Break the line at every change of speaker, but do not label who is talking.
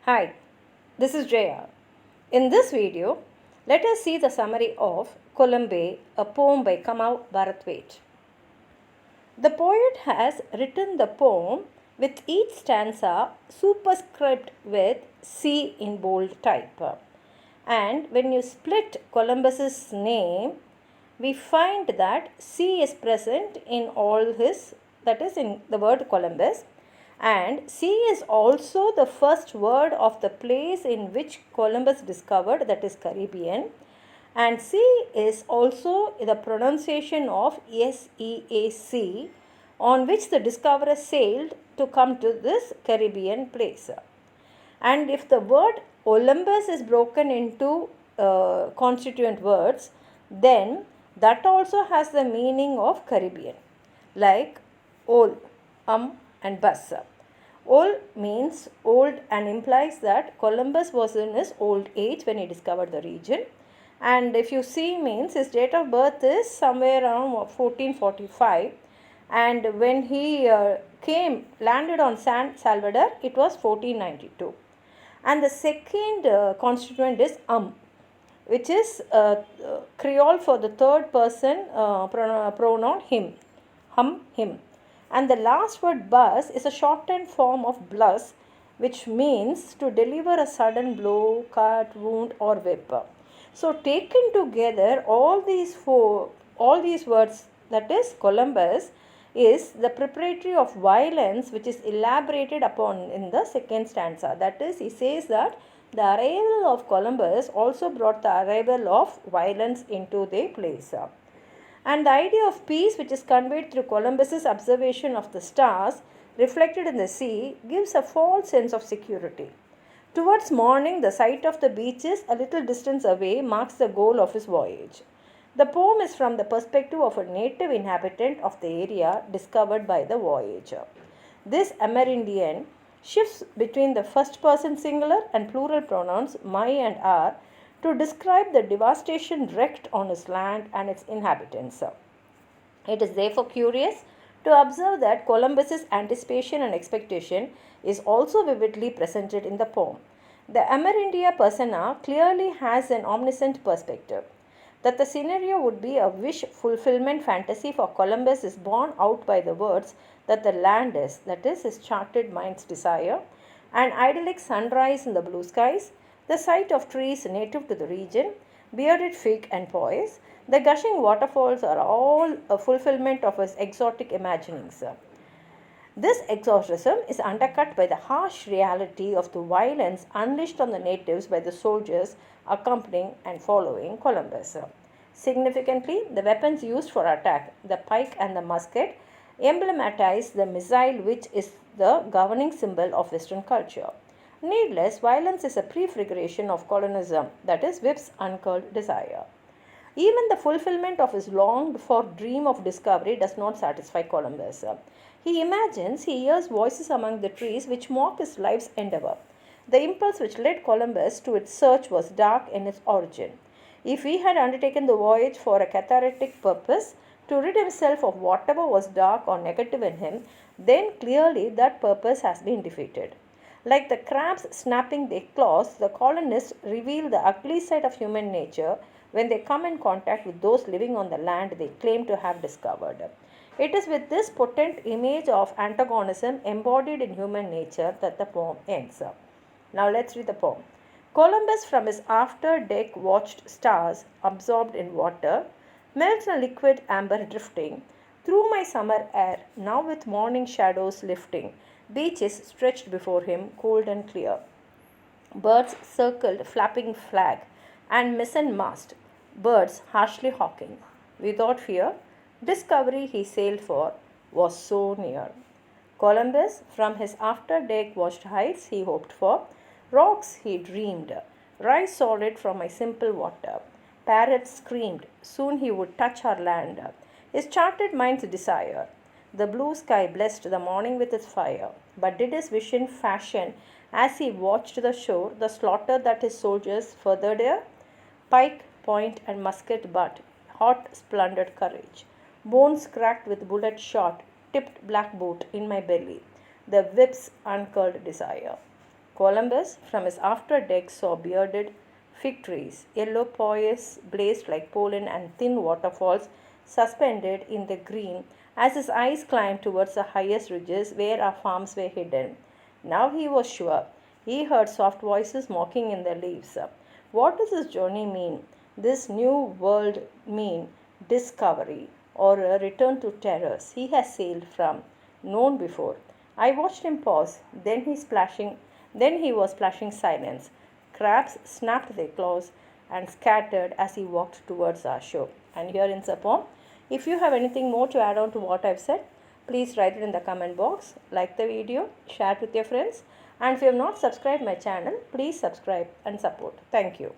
Hi, this is Jaya. In this video, let us see the summary of Colombeby, a poem by Kamau Brathwaite. The poet has written the poem with each stanza superscribed with C in bold type. And when you split Columbus's name, we find that C is present in all his, that is in the word Columbus, and C is also the first word of the place in which Columbus discovered, that is Caribbean, and C is also the pronunciation of SEAC, on which the discoverer sailed to come to this Caribbean place. And if the word Olympus is broken into constituent words, then that also has the meaning of Caribbean, like ol, and bus. Ol means old and implies that Columbus was in his old age when he discovered the region. And if you see means his date of birth is somewhere around 1445, and when he landed on San Salvador, it was 1492. And the second constituent is which is Creole for the third person pronoun him, him. And the last word bus is a shortened form of blus, which means to deliver a sudden blow, cut, wound, or whip. So taken together, all these words, that is Columbus, is the preparatory of violence, which is elaborated upon in the second stanza. That is, he says that the arrival of Columbus also brought the arrival of violence into the place. And the idea of peace, which is conveyed through Columbus's observation of the stars reflected in the sea, gives a false sense of security. Towards morning, the sight of the beaches a little distance away marks the goal of his voyage. The poem is from the perspective of a native inhabitant of the area discovered by the voyager. This Amerindian shifts between the first person singular and plural pronouns my and our to describe the devastation wreaked on his land and its inhabitants. It is therefore curious to observe that Columbus's anticipation and expectation is also vividly presented in the poem. The Amerindia persona clearly has an omniscient perspective. That the scenario would be a wish fulfillment fantasy for Columbus is borne out by the words that the land is, that is his charted mind's desire, an idyllic sunrise in the blue skies, the sight of trees native to the region, bearded fig and poise, the gushing waterfalls are all a fulfillment of his exotic imaginings. This exorcism is undercut by the harsh reality of the violence unleashed on the natives by the soldiers accompanying and following Columbus. Significantly, the weapons used for attack, the pike and the musket, emblematize the missile which is the governing symbol of Western culture. Needless, violence is a prefiguration of colonialism, that is, whip's uncurled desire. Even the fulfillment of his longed for dream of discovery does not satisfy Columbus. He imagines he hears voices among the trees which mock his life's endeavor. The impulse which led Columbus to its search was dark in its origin. If he had undertaken the voyage for a cathartic purpose, to rid himself of whatever was dark or negative in him, then clearly that purpose has been defeated. Like the crabs snapping their claws, the colonists reveal the ugly side of human nature when they come in contact with those living on the land they claim to have discovered. It is with this potent image of antagonism embodied in human nature that the poem ends. Now let's read the poem. Columbus from his after deck watched stars absorbed in water, melts a liquid amber drifting through my summer air, now with morning shadows lifting, beaches stretched before him cold and clear. Birds circled flapping flag and mizzen-mast, birds harshly hawking. Without fear, discovery he sailed for was so near. Columbus from his after deck watched heights he hoped for, rocks he dreamed, rise solid from my simple water. Parrots screamed, soon he would touch our land. His charted mind's desire. The blue sky blessed the morning with its fire. But did his vision fashion, as he watched the shore, the slaughter that his soldiers furthered here? Pike, point, and musket butt, hot splendid courage. Bones cracked with bullet shot, tipped black boot in my belly. The whip's uncurled desire. Columbus from his after-deck saw bearded fig trees, yellow poise blazed like pollen, and thin waterfalls suspended in the green as his eyes climbed towards the highest ridges where our farms were hidden. Now he was sure. He heard soft voices mocking in the leaves. What does this journey mean? This new world mean discovery or a return to terrors he has sailed from, known before? I watched him pause, then he was splashing silence. Crabs snapped their claws and scattered as he walked towards our shore. And here ends the poem. If you have anything more to add on to what I've said, please write it in the comment box, like the video, share it with your friends, and if you have not subscribed my channel, please subscribe and support. Thank you.